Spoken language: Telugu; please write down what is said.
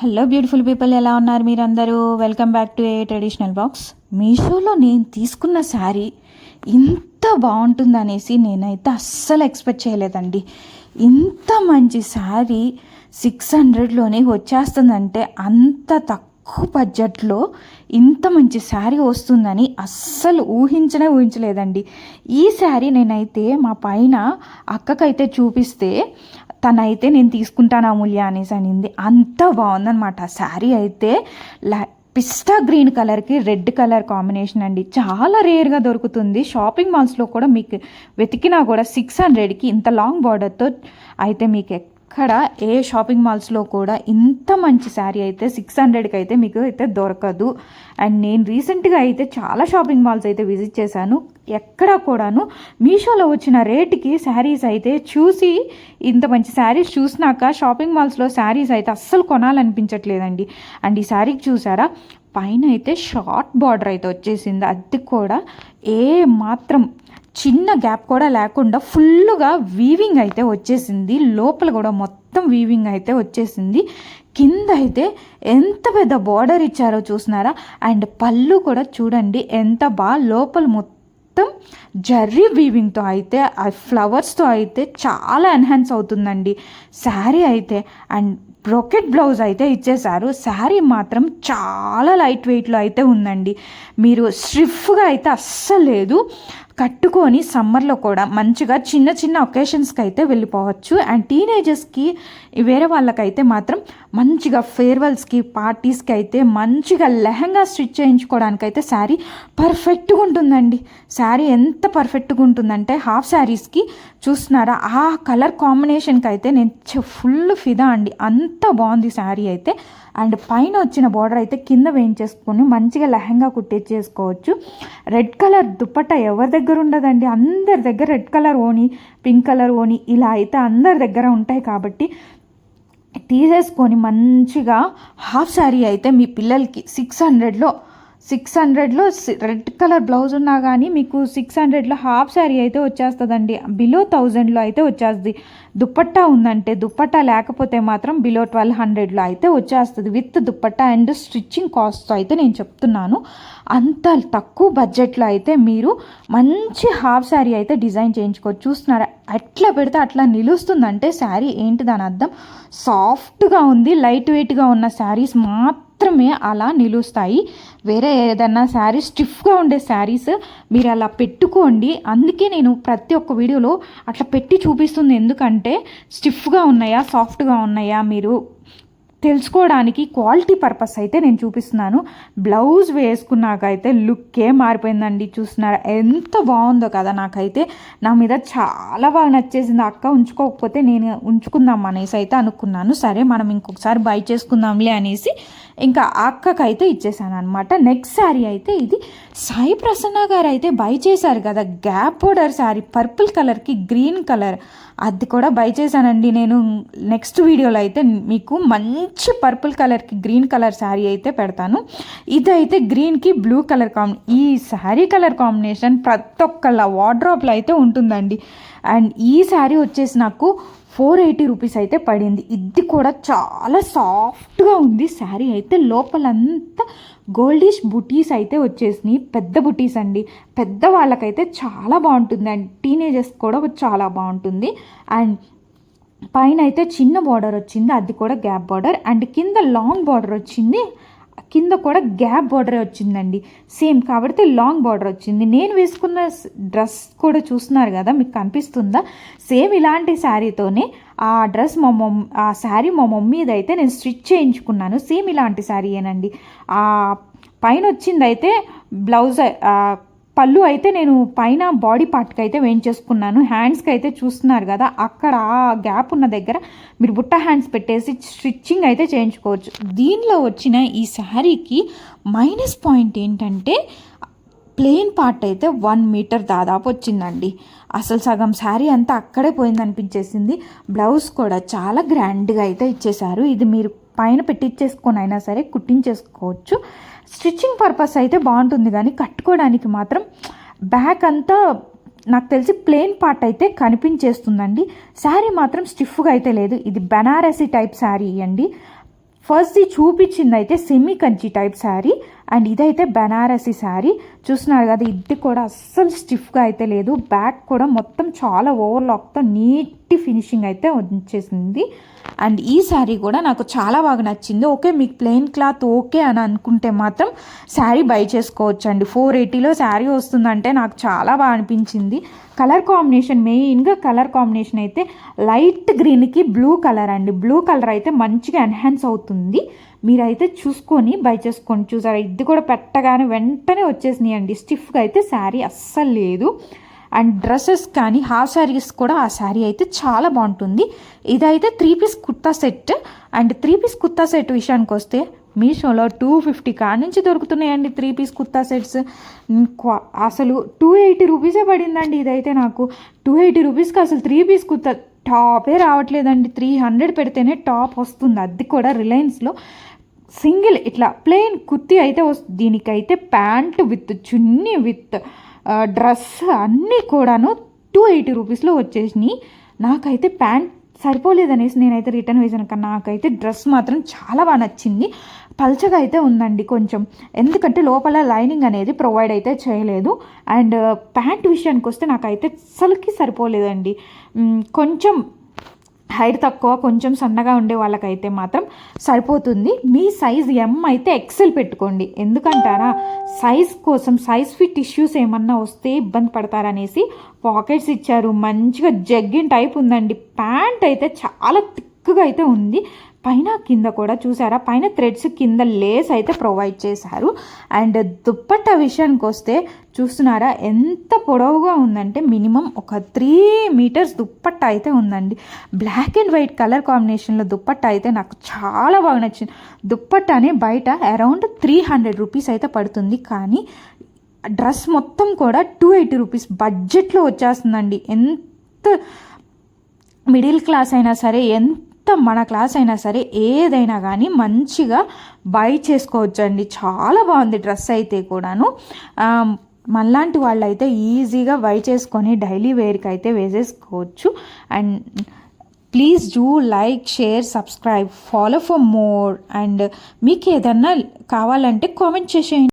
హలో బ్యూటిఫుల్ పీపుల్, ఎలా ఉన్నారు మీరందరూ? Welcome back to A traditional box. మీషోలో నేను తీసుకున్న శారీ ఇంత బాగుంటుందనేసి నేనైతే అస్సలు ఎక్స్పెక్ట్ చేయలేదండి. ఇంత మంచి శారీ 600లోనే వచ్చేస్తుందంటే అంత తక్కువ బడ్జెట్లో ఇంత మంచి శారీ వస్తుందని అస్సలు ఊహించలేదండి. ఈ శారీ నేనైతే మా పైన అక్కకైతే చూపిస్తే తనైతే నేను తీసుకుంటాను అమూల్య అనేసి అనింది. అంత బాగుందనమాట శారీ అయితే. పిస్తా గ్రీన్ కలర్కి రెడ్ కలర్ కాంబినేషన్ అండి. చాలా రేర్గా దొరుకుతుంది. షాపింగ్ మాల్స్లో కూడా మీకు వెతికినా కూడా 600కి ఇంత లాంగ్ బార్డర్తో అయితే మీకు ఎక్కడ ఏ షాపింగ్ మాల్స్లో కూడా ఇంత మంచి శారీ అయితే 600కి అయితే మీకు అయితే దొరకదు. అండ్ నేను రీసెంట్గా అయితే చాలా షాపింగ్ మాల్స్ అయితే విజిట్ చేశాను. ఎక్కడ కూడాను మీషోలో వచ్చిన రేటుకి శారీస్ అయితే చూసి, ఇంత మంచి శారీస్ చూసినాక షాపింగ్ మాల్స్లో శారీస్ అయితే అస్సలు కొనాలనిపించట్లేదండి. అండ్ ఈ శారీకి చూసారా, పైన అయితే షార్ట్ బార్డర్ అయితే వచ్చేసింది. అది కూడా ఏ మాత్రం చిన్న గ్యాప్ కూడా లేకుండా ఫుల్గా వీవింగ్ అయితే వచ్చేసింది. లోపల కూడా మొత్తం వీవింగ్ అయితే వచ్చేసింది. కింద అయితే ఎంత పెద్ద బార్డర్ ఇచ్చారో చూసినారా. అండ్ పళ్ళు కూడా చూడండి ఎంత బాగా లోపల మొత్తం జర్రీ వీవింగ్తో అయితే ఆ ఫ్లవర్స్తో అయితే చాలా ఎన్హాన్స్ అవుతుందండి శారీ అయితే. అండ్ బ్రోకెట్ బ్లౌజ్ అయితే ఇచ్చేసారు. శారీ మాత్రం చాలా లైట్ వెయిట్లో అయితే ఉందండి. మీరు స్టిఫ్గా అయితే అస్సలు లేదు. కట్టుకొని సమ్మర్లో కూడా మంచిగా చిన్న చిన్న ఒకేషన్స్కి అయితే వెళ్ళిపోవచ్చు. అండ్ టీనేజర్స్కి వేరే వాళ్ళకైతే మాత్రం మంచిగా ఫేర్వెల్స్కి పార్టీస్కి అయితే మంచిగా లెహంగా స్టిచ్ చేయించుకోవడానికి అయితే శారీ పర్ఫెక్ట్గా ఉంటుందండి. శారీ ఎంత పర్ఫెక్ట్గా ఉంటుందంటే హాఫ్ శారీస్కి చూస్తున్నారా, ఆ కలర్ కాంబినేషన్కి అయితే నేను ఫుల్ ఫిదా అండి. అంత బాగుంది శారీ అయితే. అండ్ పైన వచ్చిన బార్డర్ అయితే కింద వేయించేసుకొని మంచిగా లెహంగా కుట్టించేసుకోవచ్చు. రెడ్ కలర్ దుప్పట్టా ఎవరి దగ్గర ఉండదండి, అందరి దగ్గర రెడ్ కలర్ ఓని, పింక్ కలర్ ఓని ఇలా అయితే అందరి దగ్గర ఉంటాయి. కాబట్టి తీసేసుకొని మంచిగా హాఫ్ శారీ అయితే మీ పిల్లలకి 600లో రెడ్ కలర్ బ్లౌజ్ ఉన్నా కానీ మీకు 600లో హాఫ్ శారీ అయితే వచ్చేస్తుందండి. బిలో 1000లో అయితే వచ్చేస్తుంది. దుప్పట్టా ఉందంటే, దుప్పట్టా లేకపోతే మాత్రం బిలో 1200లో అయితే వచ్చేస్తుంది with dupatta and stitching cost అయితే నేను చెప్తున్నాను. అంత తక్కువ బడ్జెట్లో అయితే మీరు మంచి హాఫ్ శారీ అయితే డిజైన్ చేయించుకోవచ్చు. చూస్తున్నారా, ఎట్లా పెడితే అట్లా నిలుస్తుందంటే శారీ ఏంటి దాని అర్థం, సాఫ్ట్గా ఉంది. లైట్ వెయిట్గా ఉన్న శారీస్ మాత్రమే అలా నిలుస్తాయి. వేరే ఏదన్నా శారీస్ స్టిఫ్గా ఉండే శారీస్ మీరు అలా పెట్టుకోండి. అందుకే నేను ప్రతి ఒక్క వీడియోలో అట్లా పెట్టి చూపిస్తుంది. ఎందుకంటే స్టిఫ్గా ఉన్నాయా సాఫ్ట్గా ఉన్నాయా మీరు తెలుసుకోవడానికి, క్వాలిటీ పర్పస్ అయితే నేను చూపిస్తున్నాను. బ్లౌజ్ వేసుకున్నాకైతే లుక్కే మారిపోయిందండి. చూస్తున్నారా ఎంత బాగుందో కదా. నాకైతే నా మీద చాలా బాగా నచ్చేసింది. అక్క ఉంచుకోకపోతే నేను ఉంచుకుందాం అనేసి అయితే అనుకున్నాను. సరే మనం ఇంకొకసారి బై చేసుకుందాంలే అనేసి ఇంకా అక్కకైతే ఇచ్చేసాను అనమాట. నెక్స్ట్ శారీ అయితే ఇది సాయి ప్రసన్న గారు అయితే బై చేశారు కదా, గ్యాప్ బోర్డర్ శారీ పర్పుల్ కలర్కి గ్రీన్ కలర్, అది కూడా బై చేశానండి నేను. నెక్స్ట్ వీడియోలో అయితే మీకు మంచి పర్పుల్ కలర్కి గ్రీన్ కలర్ శారీ అయితే పెడతాను. ఇదైతే గ్రీన్కి బ్లూ కలర్ ఈ శారీ కలర్ కాంబినేషన్ ప్రతి ఒక్కళ్ళ వార్డ్రోబ్లో అయితే ఉంటుందండి. అండ్ ఈ శారీ వచ్చేసి నాకు 480 రూపీస్ అయితే పడింది. ఇది కూడా చాలా సాఫ్ట్గా ఉంది శారీ అయితే. లోపలంతా గోల్డిష్ బుటీస్ అయితే వచ్చేసినాయి. పెద్ద బుటీస్ అండి. పెద్ద వాళ్ళకైతే చాలా బాగుంటుంది. అండ్ టీనేజర్స్ కూడా చాలా బాగుంటుంది. అండ్ పైన అయితే చిన్న బార్డర్ వచ్చింది, అది కూడా గ్యాప్ బార్డర్. అండ్ కింద లాంగ్ బార్డర్ వచ్చింది, కింద కూడా గ్యాప్ బార్డరే వచ్చిందండి. సేమ్ కాబట్టి లాంగ్ బార్డర్ వచ్చింది. నేను వేసుకున్న డ్రెస్ కూడా చూస్తున్నారు కదా, మీకు కనిపిస్తుందా? సేమ్ ఇలాంటి శారీతోనే ఆ డ్రెస్ ఆ శారీ మా మమ్మీది అయితే నేను స్టిచ్ చేయించుకున్నాను. సేమ్ ఇలాంటి శారీయేనండి. ఆ పైన వచ్చింది అయితే బ్లౌజ్, పళ్ళు అయితే నేను పైన బాడీ పార్ట్కి అయితే వేయించేసుకున్నాను. హ్యాండ్స్కి అయితే చూస్తున్నారు కదా, అక్కడ ఆ గ్యాప్ ఉన్న దగ్గర మీరు బుట్ట హ్యాండ్స్ పెట్టేసి స్టిచ్చింగ్ అయితే చేయించుకోవచ్చు. దీనిలో వచ్చిన ఈ శారీకి మైనస్ పాయింట్ ఏంటంటే ప్లెయిన్ పార్ట్ అయితే 1 మీటర్ దాదాపు వచ్చిందండి. అసలు సగం శారీ అంతా అక్కడే పోయిందనిపించేసింది. బ్లౌజ్ కూడా చాలా గ్రాండ్గా అయితే ఇచ్చేశారు. ఇది మీరు పైన పెట్టించేసుకొని అయినా సరే కుట్టించేసుకోవచ్చు. స్టిచ్చింగ్ పర్పస్ అయితే బాగుంటుంది, కానీ కట్టుకోవడానికి మాత్రం బ్యాక్ అంతా నాకు తెలిసి ప్లెయిన్ పార్ట్ అయితే కనిపించేస్తుందండి. శారీ మాత్రం స్టిఫ్గా అయితే లేదు. ఇది బనారసి టైప్ శారీ అండి. ఫస్ట్ చూపించింది అయితే semi Kanchi type sari, and ఇదైతే బనారసి శారీ. చూస్తున్నారు కదా, ఇది కూడా అస్సలు స్టిఫ్గా అయితే లేదు. బ్యాక్ కూడా మొత్తం చాలా ఓవర్లాక్తో నీట్ ఫినిషింగ్ అయితే వచ్చేసింది. అండ్ ఈ శారీ కూడా నాకు చాలా బాగా నచ్చింది. ఓకే, మీకు ప్లెయిన్ క్లాత్ ఓకే అని అనుకుంటే మాత్రం శారీ బై చేసుకోవచ్చు అండి. 480లో శారీ వస్తుందంటే నాకు చాలా బాగా అనిపించింది. కలర్ కాంబినేషన్, మెయిన్గా కలర్ కాంబినేషన్ అయితే లైట్ గ్రీన్కి బ్లూ కలర్ అండి. బ్లూ కలర్ అయితే మంచిగా ఎన్హాన్స్ అవుతుంది. మీరైతే చూసుకొని బై చేసుకోండి. చూసారా, ఇది కూడా పెట్టగానే వెంటనే వచ్చేసినాయి అండి. స్టిఫ్గా అయితే శారీ అస్సలు లేదు. అండ్ డ్రెస్సెస్ కానీ హాఫ్ శారీస్ కూడా ఆ శారీ అయితే చాలా బాగుంటుంది. ఇదైతే 3 piece kurta set. And 3 piece kurta set విషయానికి వస్తే మీషోలో 250 కాడ నుంచి దొరుకుతున్నాయండి 3 పీస్ కుర్తా సెట్స్. అసలు 280 రూపీసే పడిందండి. ఇదైతే నాకు 280 రూపీస్కి అసలు 3 పీస్ కుర్తా టాపే రావట్లేదండి. 300 పెడితేనే టాప్ వస్తుంది. అది కూడా రిలయన్స్లో సింగిల్ ఇట్లా ప్లెయిన్ కుర్తీ అయితే వస్తుంది. దీనికైతే pant with chunni with dress అన్నీ కూడాను 280 రూపీస్లో వచ్చేసినాయి. నాకైతే ప్యాంట్ సరిపోలేదనేసి నేనైతే రిటర్న్ వేసాను. కానీ నాకైతే డ్రెస్ మాత్రం చాలా బాగా నచ్చింది. పల్చగా అయితే ఉందండి కొంచెం, ఎందుకంటే లోపల లైనింగ్ అనేది ప్రొవైడ్ అయితే చేయలేదు. అండ్ ప్యాంట్ విషయానికి వస్తే నాకైతే అసలుకి సరిపోలేదండి. కొంచెం హైట్ తక్కువ, కొంచెం సన్నగా ఉండే వాళ్ళకైతే మాత్రం సరిపోతుంది. మీ సైజ్ ఎం అయితే ఎక్సెల్ పెట్టుకోండి. ఎందుకంటారా, సైజ్ కోసం సైజ్ ఫిట్ ఇష్యూస్ ఏమన్నా వస్తే ఇబ్బంది పడతారనేసి పాకెట్స్ ఇచ్చారు. మంచిగా జగ్గిన్ టైప్ ఉందండి. ప్యాంట్ అయితే చాలా థిక్గా అయితే ఉంది. పైన కింద కూడా చూసారా, పైన థ్రెడ్స్ కింద లేస్ అయితే ప్రొవైడ్ చేశారు. అండ్ దుప్పట్టా విషయానికి వస్తే చూస్తున్నారా ఎంత పొడవుగా ఉందంటే మినిమం ఒక 3 మీటర్స్ దుప్పట్టా అయితే ఉందండి. బ్లాక్ అండ్ వైట్ కలర్ కాంబినేషన్లో దుప్పట్టా అయితే నాకు చాలా బాగా నచ్చింది. దుప్పట్టానే బయట అరౌండ్ 300 రూపీస్ అయితే పడుతుంది. కానీ డ్రెస్ మొత్తం కూడా 280 రూపీస్ బడ్జెట్లో వచ్చేస్తుందండి. ఎంత మిడిల్ క్లాస్ అయినా సరే, ఎంత మన క్లాస్ అయినా సరే, ఏదైనా కానీ మంచిగా బై చేసుకోవచ్చు అండి. చాలా బాగుంది డ్రెస్ అయితే కూడాను. మనలాంటి వాళ్ళు అయితే ఈజీగా బై చేసుకొని డైలీ వేర్కి అయితే వేసేసుకోవచ్చు. And please do like, share, subscribe, follow for more. And మీకు ఏదన్నా కావాలంటే కామెంట్ చేసేయండి.